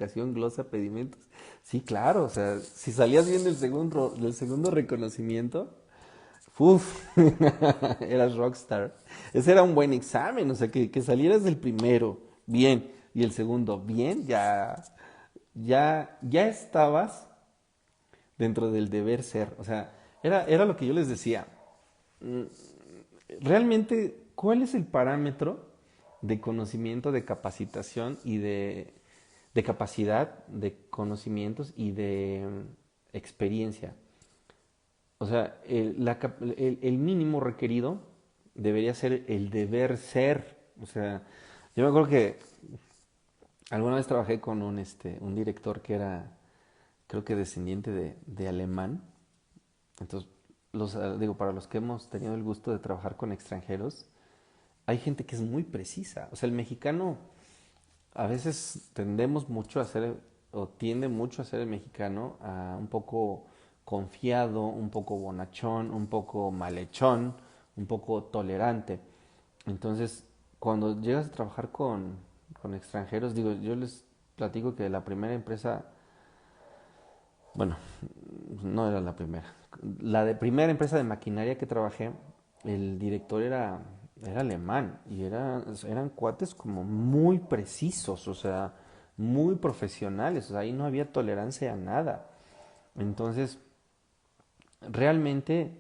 calificación, glosa, pedimentos. Sí, claro, o sea, si salías bien del segundo reconocimiento, uff, eras rockstar. Ese era un buen examen, o sea, que salieras del primero, bien, y el segundo, bien, ya estabas dentro del deber ser. O sea, era lo que yo les decía. Mm, Realmente, ¿cuál es el parámetro de conocimiento, de capacitación y de capacidad, de conocimientos y de experiencia? O sea, el mínimo requerido debería ser el deber ser. O sea, yo me acuerdo que alguna vez trabajé con un director que era, creo que descendiente de alemán. Entonces, digo, para los que hemos tenido el gusto de trabajar con extranjeros, hay gente que es muy precisa. O sea, el mexicano, a veces tendemos mucho a ser, o tiende mucho a ser el mexicano, a un poco confiado, un poco bonachón, un poco malhechón, un poco tolerante. Entonces, cuando llegas a trabajar con extranjeros, digo, yo les platico que la primera empresa, bueno, no era la primera, la de primera empresa de maquinaria que trabajé, el director era alemán y eran cuates como muy precisos, o sea, muy profesionales, o sea, ahí no había tolerancia a nada. Entonces, realmente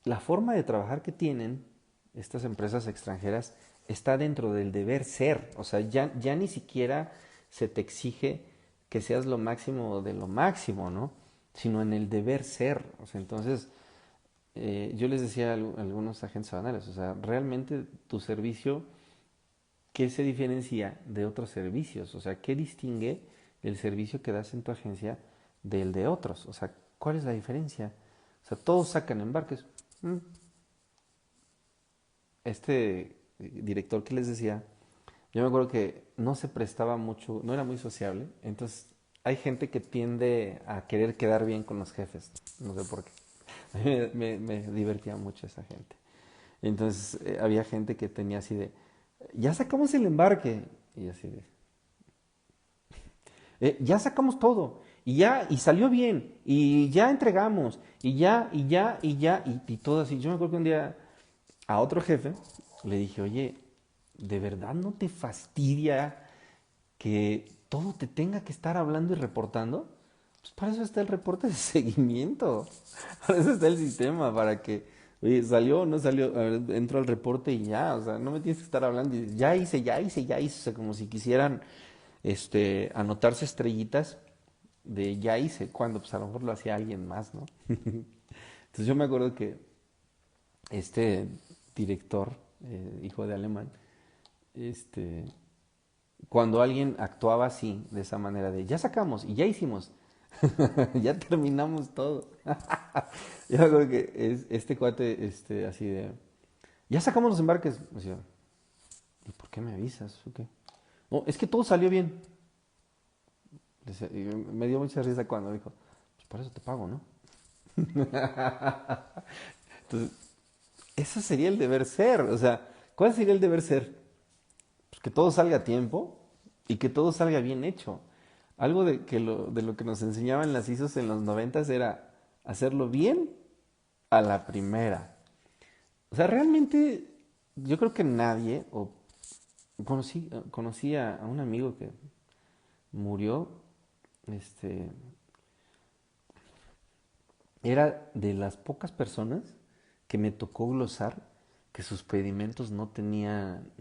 la forma de trabajar que tienen estas empresas extranjeras está dentro del deber ser, o sea, ya ni siquiera se te exige que seas lo máximo de lo máximo, ¿no? Sino en el deber ser, o sea, entonces yo les decía a algunos agentes aduanales, o sea, realmente tu servicio, ¿qué se diferencia de otros servicios? O sea, ¿qué distingue el servicio que das en tu agencia del de otros? O sea, ¿cuál es la diferencia? O sea, todos sacan embarques. Mm, director que les decía, yo me acuerdo que no se prestaba mucho, no era muy sociable, entonces hay gente que tiende a querer quedar bien con los jefes, no sé por qué. A mí me divertía mucho esa gente. Entonces había gente que tenía así de, ya sacamos el embarque, y así de, ya sacamos todo, y salió bien, y ya entregamos, y todo así. Yo me acuerdo que un día a otro jefe le dije, oye, ¿de verdad no te fastidia que todo te tenga que estar hablando y reportando? Pues para eso está el reporte de seguimiento, para eso está el sistema, para que, oye, salió o no salió, a ver, entro al reporte y ya, o sea, no me tienes que estar hablando y ya hice, ya hice, ya hice, o sea, como si quisieran anotarse estrellitas de ya hice, cuando pues a lo mejor lo hacía alguien más, ¿no? Entonces yo me acuerdo que este director, hijo de alemán, este, cuando alguien actuaba así, de esa manera de ya sacamos y ya hicimos, ya terminamos todo. Yo me acuerdo que este cuate, así de, ya sacamos los embarques. Decía, ¿y por qué me avisas? ¿O qué? No, es que todo salió bien. Y me dio mucha risa cuando dijo, pues por eso te pago, ¿no? Entonces, eso sería el deber ser. O sea, ¿cuál sería el deber ser? Pues que todo salga a tiempo y que todo salga bien hecho. Algo de lo que nos enseñaban las ISOs en los noventas era hacerlo bien a la primera. O sea, realmente yo creo que nadie, o conocí a un amigo que murió, este, era de las pocas personas que me tocó glosar que sus pedimentos no tenían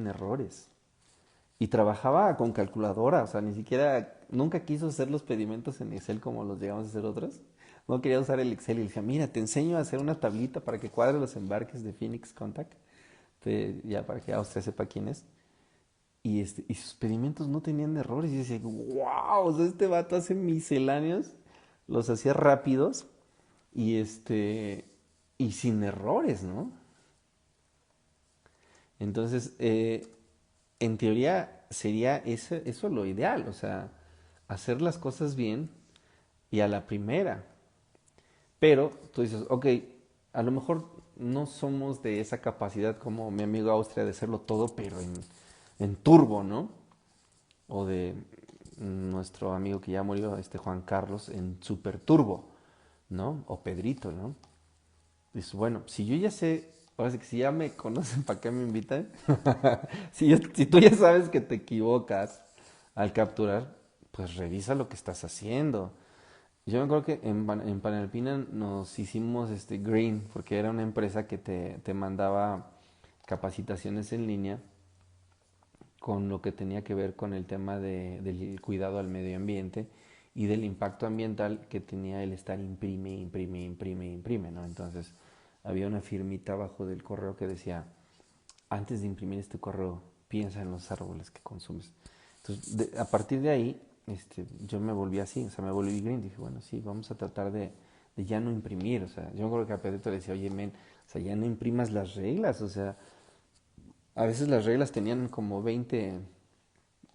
errores. Y trabajaba con calculadora, o sea, ni siquiera, nunca quiso hacer los pedimentos en Excel como los llegamos a hacer otros. No quería usar el Excel y le decía, mira, te enseño a hacer una tablita para que cuadre los embarques de Phoenix Contact, ya para que usted sepa quién es. Y sus pedimentos no tenían errores. Y decía, wow, o sea, este vato hace misceláneos, los hacía rápidos y sin errores, ¿no? Entonces, en teoría sería eso lo ideal, o sea, hacer las cosas bien y a la primera. Pero tú dices, ok, a lo mejor no somos de esa capacidad como mi amigo Austria de hacerlo todo, pero en turbo, ¿no? O de nuestro amigo que ya murió, Juan Carlos, en Super Turbo, ¿no? O Pedrito, ¿no? Dice, bueno, si yo ya sé, ahora sí que si ya me conocen, ¿para qué me invitan? Si tú ya sabes que te equivocas al capturar, pues revisa lo que estás haciendo. Yo me acuerdo que en Panalpina nos hicimos Green, porque era una empresa que te mandaba capacitaciones en línea con lo que tenía que ver con el tema del cuidado al medio ambiente y del impacto ambiental que tenía el estar imprime, ¿no? Entonces había una firmita abajo del correo que decía, antes de imprimir este correo, piensa en los árboles que consumes. Entonces, a partir de ahí, yo me volví así, o sea, me volví green. Dije, bueno, sí, vamos a tratar de ya no imprimir. O sea, yo me acuerdo que a Pedrito le decía, oye, men, o sea, ya no imprimas las reglas. O sea, a veces las reglas tenían como 20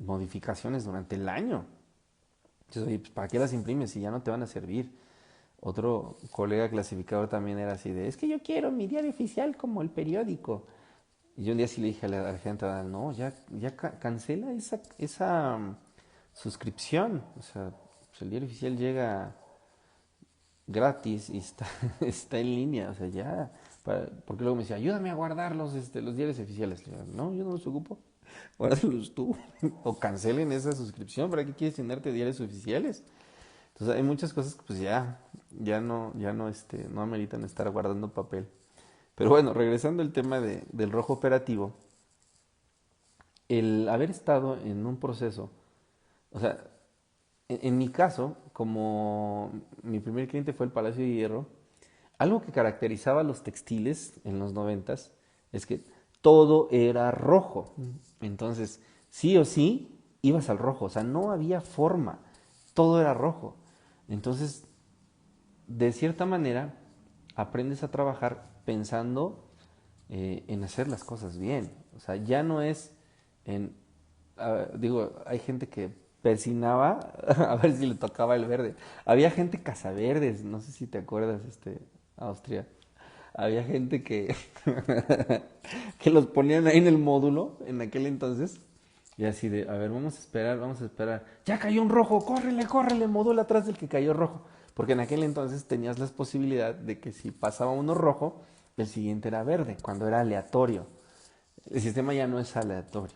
modificaciones durante el año. Entonces, oye, pues, ¿para qué las imprimes si ya no te van a servir? Otro colega clasificador también era así de, es que yo quiero mi diario oficial como el periódico. Y yo un día sí le dije a la gente, no, ya cancela esa suscripción. O sea, pues el diario oficial llega gratis y está, está en línea. O sea, ya. Porque luego me decía, ayúdame a guardar los diarios oficiales. Le digo, no, yo no los ocupo. Guárdalos tú. O cancelen esa suscripción. ¿Para qué quieres tenerte diarios oficiales? Entonces hay muchas cosas que pues ya no ameritan estar guardando papel. Pero bueno, regresando al tema del rojo operativo, el haber estado en un proceso, o sea, en mi caso, como mi primer cliente fue el Palacio de Hierro, algo que caracterizaba a los textiles en los noventas es que todo era rojo. Entonces, sí o sí, ibas al rojo, o sea, no había forma, todo era rojo. Entonces, de cierta manera, aprendes a trabajar pensando en hacer las cosas bien. O sea, ya no es en... digo, hay gente que persinaba a ver si le tocaba el verde. Había gente cazaverdes, no sé si te acuerdas, Austria. Había gente que, que los ponían ahí en el módulo en aquel entonces. Y así de, a ver, vamos a esperar, vamos a esperar. Ya cayó un rojo, córrele, córrele, módulo atrás del que cayó rojo. Porque en aquel entonces tenías la posibilidad de que si pasaba uno rojo, el siguiente era verde, cuando era aleatorio. El sistema ya no es aleatorio,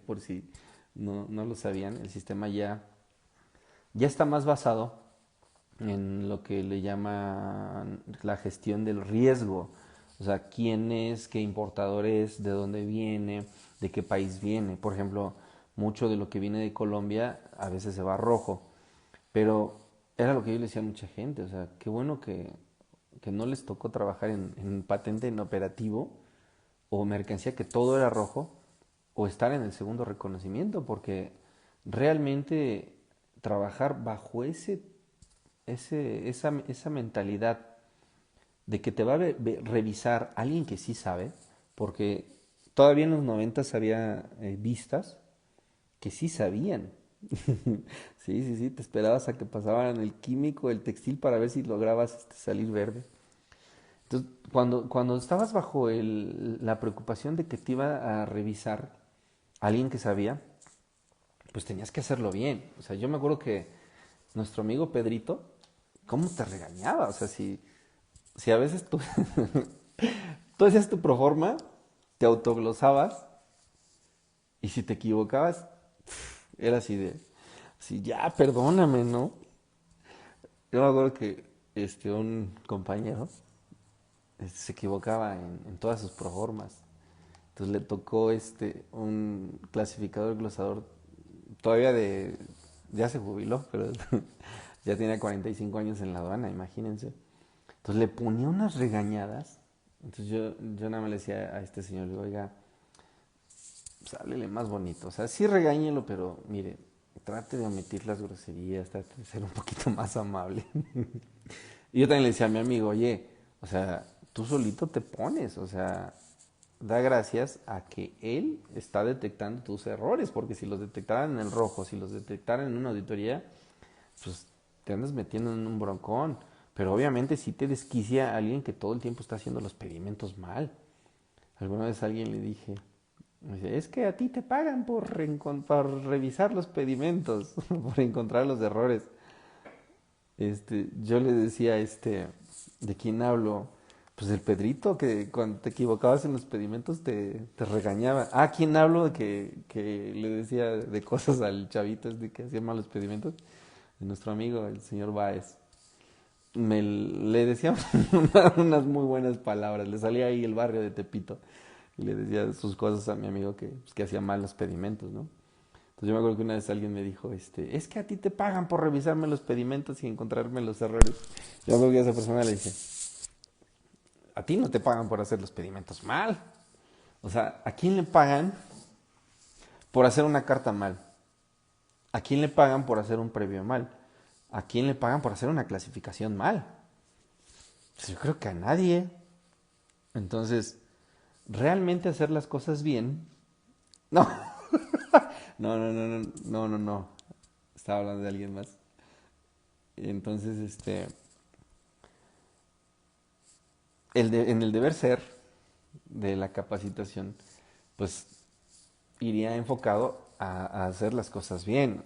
por si no lo sabían. El sistema ya está más basado en lo que le llaman la gestión del riesgo. O sea, quién es, qué importador es, de dónde viene, de qué país viene. Por ejemplo, mucho de lo que viene de Colombia a veces se va a rojo. Pero era lo que yo le decía a mucha gente. O sea, qué bueno que no les tocó trabajar en patente en operativo o mercancía que todo era rojo o estar en el segundo reconocimiento, porque realmente trabajar bajo esa mentalidad de que te va a revisar alguien que sí sabe, porque todavía en los 90 había vistas que sí sabían. Sí, te esperabas a que pasaban el químico, el textil para ver si lograbas salir verde. Entonces, cuando estabas bajo la preocupación de que te iba a revisar alguien que sabía, pues tenías que hacerlo bien. O sea, yo me acuerdo que nuestro amigo Pedrito, ¿cómo te regañaba? O sea, si a veces tú, tú hacías tu proforma, te autoglosabas y si te equivocabas, era así, ya, perdóname, ¿no? Yo me acuerdo que un compañero se equivocaba en todas sus proformas. Entonces le tocó un clasificador glosador todavía ya se jubiló, pero ya tenía 45 años en la aduana, imagínense. Entonces le ponía unas regañadas. Entonces yo nada más le decía a este señor, le digo, oiga, pues háblele más bonito. O sea, sí regáñelo, pero mire, trate de omitir las groserías, trate de ser un poquito más amable. Y yo también le decía a mi amigo, oye, o sea, tú solito te pones, o sea, da gracias a que él está detectando tus errores, porque si los detectaran en el rojo, si los detectaran en una auditoría, pues te andas metiendo en un broncón. Pero obviamente sí te desquicia a alguien que todo el tiempo está haciendo los pedimentos mal. Alguna vez a alguien le dije, Me dice, es que a ti te pagan por revisar los pedimentos, por encontrar los errores. Yo le decía, ¿de quién hablo? Pues del Pedrito, que cuando te equivocabas en los pedimentos te regañaba. Ah, ¿quién hablo? Que le decía de cosas al chavito que hacía malos pedimentos. De nuestro amigo, el señor Báez. Le decía unas muy buenas palabras. Le salía ahí el barrio de Tepito y le decía sus cosas a mi amigo que hacía malos pedimentos, ¿no? Entonces yo me acuerdo que una vez alguien me dijo, es que a ti te pagan por revisarme los pedimentos y encontrarme los errores. Yo me acuerdo que a esa persona le dije, a ti no te pagan por hacer los pedimentos mal. O sea, ¿a quién le pagan por hacer una carta mal? ¿A quién le pagan por hacer un previo mal? ¿A quién le pagan por hacer una clasificación mal? Pues yo creo que a nadie. Entonces, realmente hacer las cosas bien. No, no. Estaba hablando de alguien más. Entonces, en el deber ser de la capacitación, pues iría enfocado a hacer las cosas bien.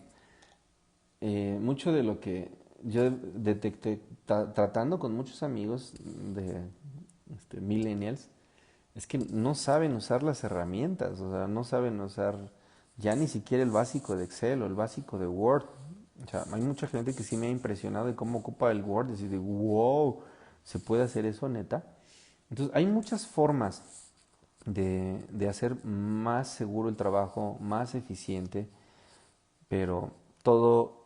Mucho de lo que yo detecté tratando con muchos amigos de millennials es que no saben usar las herramientas, o sea, no saben usar ya ni siquiera el básico de Excel o el básico de Word. O sea, hay mucha gente que sí me ha impresionado de cómo ocupa el Word, y decir, wow, ¿se puede hacer eso, neta? Entonces, hay muchas formas de hacer más seguro el trabajo, más eficiente, pero todo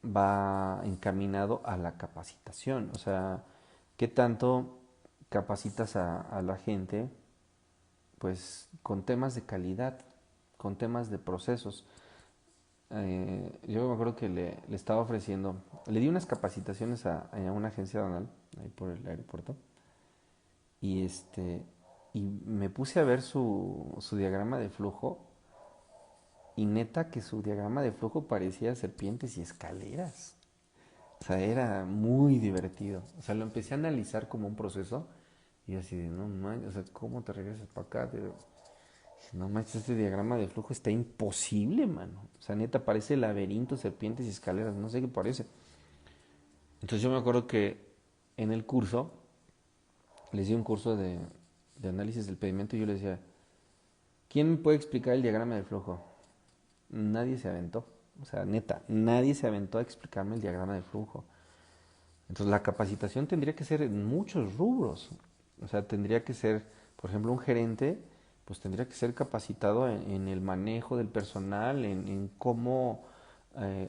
va encaminado a la capacitación. O sea, ¿qué tanto capacitas a la gente? Pues con temas de calidad, con temas de procesos. Yo me acuerdo que le estaba ofreciendo, le di unas capacitaciones a una agencia donal, ahí por el aeropuerto, y y me puse a ver su diagrama de flujo, y neta que su diagrama de flujo parecía serpientes y escaleras. O sea, era muy divertido. O sea, lo empecé a analizar como un proceso, y así de, no manches, o sea, ¿cómo te regresas para acá? No manches, este diagrama de flujo está imposible, mano. O sea, neta, parece laberinto, serpientes y escaleras, no sé qué parece. Entonces yo me acuerdo que en el curso, les di un curso de análisis del pedimento y yo les decía, ¿quién me puede explicar el diagrama de flujo? Nadie se aventó. O sea, neta, nadie se aventó a explicarme el diagrama de flujo. Entonces la capacitación tendría que ser en muchos rubros. O sea, tendría que ser, por ejemplo, un gerente, pues tendría que ser capacitado en el manejo del personal, en cómo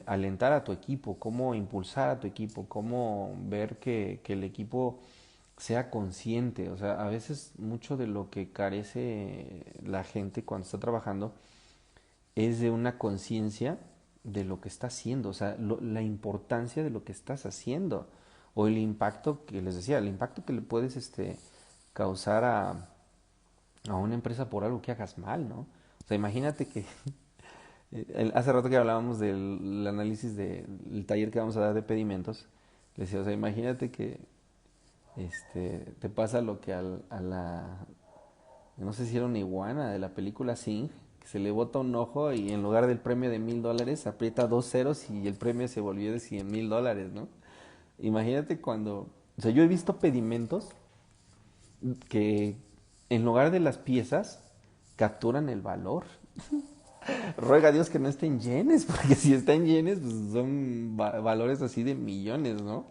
alentar a tu equipo, cómo impulsar a tu equipo, cómo ver que el equipo sea consciente. O sea, a veces mucho de lo que carece la gente cuando está trabajando es de una conciencia de lo que está haciendo, o sea, la importancia de lo que estás haciendo, o el impacto que les decía, el impacto que le puedes causar a una empresa por algo que hagas mal, ¿no? O sea, imagínate que hace rato que hablábamos del análisis del taller que vamos a dar de pedimentos, les decía, o sea, imagínate que te pasa lo que a la, no sé si era una iguana de la película Sing, que se le bota un ojo y en lugar del premio de $1,000 aprieta dos ceros y el premio se volvió de $100,000, ¿no? Imagínate cuando, o sea, yo he visto pedimentos que en lugar de las piezas capturan el valor. Ruega a Dios que no estén yenes, porque si están yenes, pues son valores así de millones, ¿no?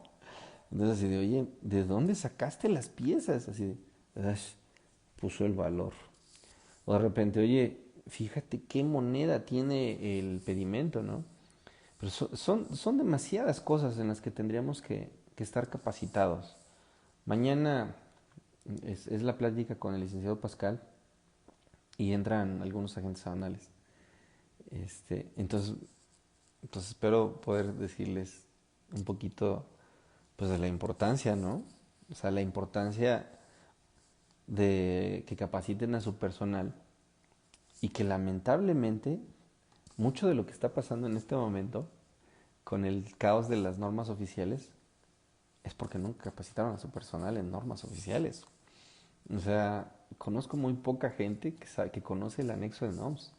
Entonces así de, oye, ¿de dónde sacaste las piezas? Así de, "Ash, puso el valor". O de repente, oye, fíjate qué moneda tiene el pedimento, ¿no? Pero son demasiadas cosas en las que tendríamos que estar capacitados. Mañana es la plática con el licenciado Pascal y entran algunos agentes aduanales. Entonces, pues espero poder decirles un poquito pues de la importancia, ¿no? O sea, la importancia de que capaciten a su personal y que lamentablemente mucho de lo que está pasando en este momento con el caos de las normas oficiales es porque nunca capacitaron a su personal en normas oficiales. O sea, conozco muy poca gente que sabe, que conoce el anexo de NOMS.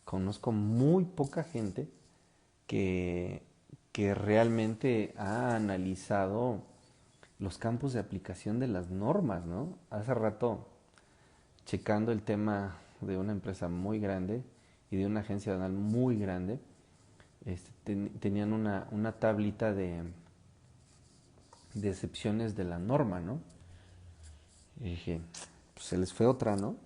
Conozco muy poca gente que, que realmente ha analizado los campos de aplicación de las normas, ¿no? Hace rato, checando el tema de una empresa muy grande y de una agencia aduanal muy grande, tenían una tablita de excepciones de la norma, ¿no? Y dije, pues se les fue otra, ¿no?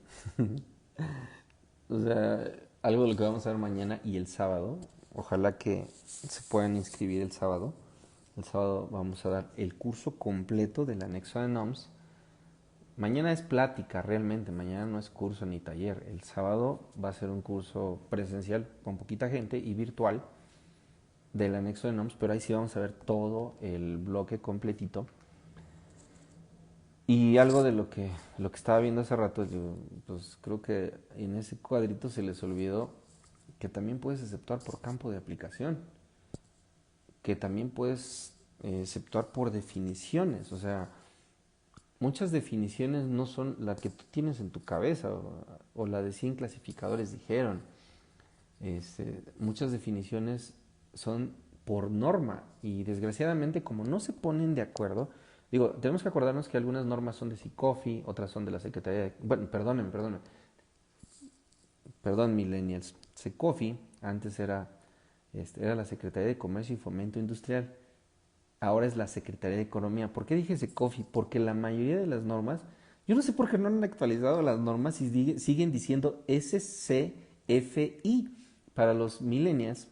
O sea, algo de lo que vamos a ver mañana y el sábado. Ojalá que se puedan inscribir el sábado. El sábado vamos a dar el curso completo del anexo de NOMS. Mañana es plática realmente, mañana no es curso ni taller. El sábado va a ser un curso presencial con poquita gente y virtual del anexo de NOMS, pero ahí sí vamos a ver todo el bloque completito. Y algo de lo que estaba viendo hace rato, yo, pues creo que en ese cuadrito se les olvidó que también puedes exceptuar por campo de aplicación, que también puedes exceptuar por definiciones, o sea, muchas definiciones no son la que tú tienes en tu cabeza o la de 100 clasificadores dijeron. Muchas definiciones son por norma y desgraciadamente como no se ponen de acuerdo, digo, tenemos que acordarnos que algunas normas son de SICOFI, otras son de la Secretaría de... Bueno, perdón, millennials. SICOFI antes era la Secretaría de Comercio y Fomento Industrial, ahora es la Secretaría de Economía. ¿Por qué dije SICOFI? Porque la mayoría de las normas, yo no sé por qué no han actualizado las normas y siguen diciendo SCFI. Para los millennials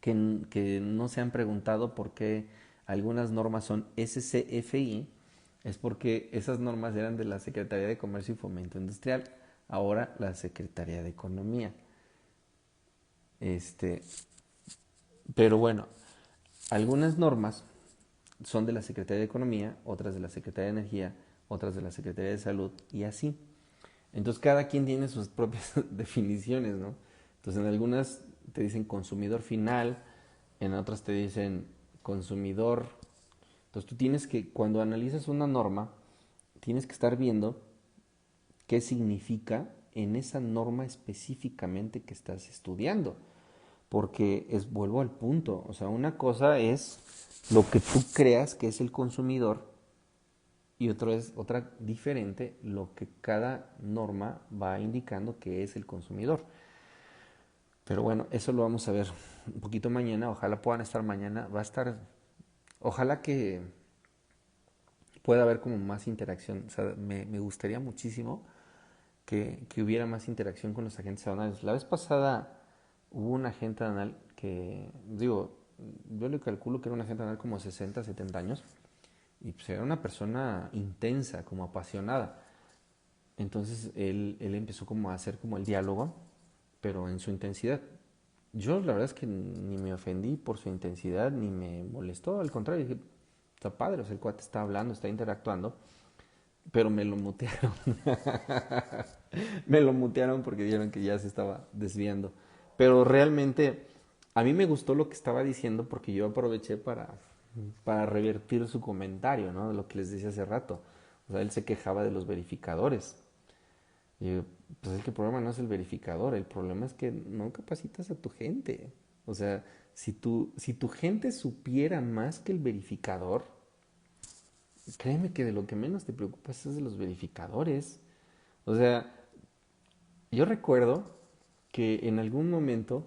que no se han preguntado por qué algunas normas son SCFI, es porque esas normas eran de la Secretaría de Comercio y Fomento Industrial, ahora la Secretaría de Economía. Este, pero bueno, algunas normas son de la Secretaría de Economía, otras de la Secretaría de Energía, otras de la Secretaría de Salud y así. Entonces cada quien tiene sus propias definiciones, ¿no? Entonces en algunas te dicen consumidor final, en otras te dicen consumidor. Entonces tú tienes que, cuando analizas una norma, tienes que estar viendo qué significa en esa norma específicamente que estás estudiando. Porque vuelvo al punto, o sea, una cosa es lo que tú creas que es el consumidor y otra diferente lo que cada norma va indicando que es el consumidor. Pero bueno, eso lo vamos a ver un poquito mañana, ojalá puedan estar mañana, va a estar, ojalá que pueda haber como más interacción, o sea, me gustaría muchísimo que hubiera más interacción con los agentes aduanales. La vez pasada hubo un agente aduanal que, digo, yo le calculo que era un agente aduanal como 60, 70 años, y pues era una persona intensa, como apasionada. Entonces él empezó como a hacer como el diálogo, pero en su intensidad. Yo la verdad es que ni me ofendí por su intensidad, ni me molestó, al contrario, dije, está padre, o sea, el cuate está hablando, está interactuando, pero me lo mutearon. Me lo mutearon porque dijeron que ya se estaba desviando. Pero realmente a mí me gustó lo que estaba diciendo porque yo aproveché para revertir su comentario, ¿no? De lo que les decía hace rato. O sea, él se quejaba de los verificadores. Y yo, pues es que el problema no es el verificador, el problema es que no capacitas a tu gente. O sea, si tu gente supiera más que el verificador, créeme que de lo que menos te preocupas es de los verificadores. O sea, yo recuerdo que en algún momento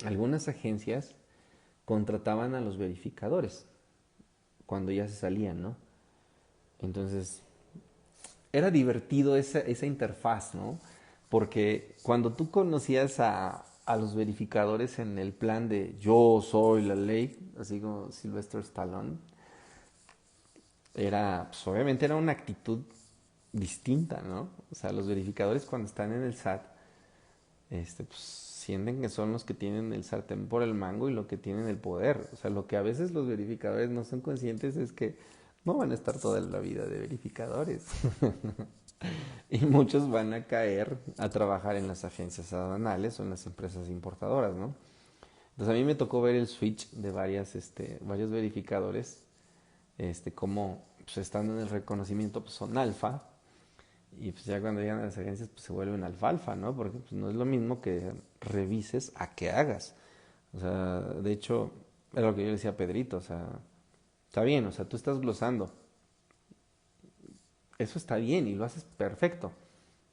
algunas agencias contrataban a los verificadores cuando ya se salían, ¿no? Entonces, era divertido esa interfaz, ¿no? Porque cuando tú conocías a los verificadores en el plan de yo soy la ley, así como Sylvester Stallone, pues obviamente era una actitud distinta, ¿no? O sea, los verificadores cuando están en el SAT, pues sienten que son los que tienen el sartén por el mango y lo que tienen el poder. O sea, lo que a veces los verificadores no son conscientes es que no van a estar toda la vida de verificadores. Y muchos van a caer a trabajar en las agencias aduanales o en las empresas importadoras, ¿no? Entonces a mí me tocó ver el switch de varios verificadores, como pues, estando en el reconocimiento, pues son alfa, Y pues ya cuando llegan a las agencias pues se vuelven alfalfa, ¿no? Porque pues, no es lo mismo que revises a que hagas. O sea, de hecho, era lo que yo le decía a Pedrito, o sea, está bien, o sea, tú estás glosando, eso está bien y lo haces perfecto,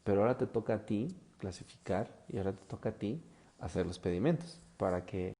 pero ahora te toca a ti clasificar y ahora te toca a ti hacer los pedimentos para que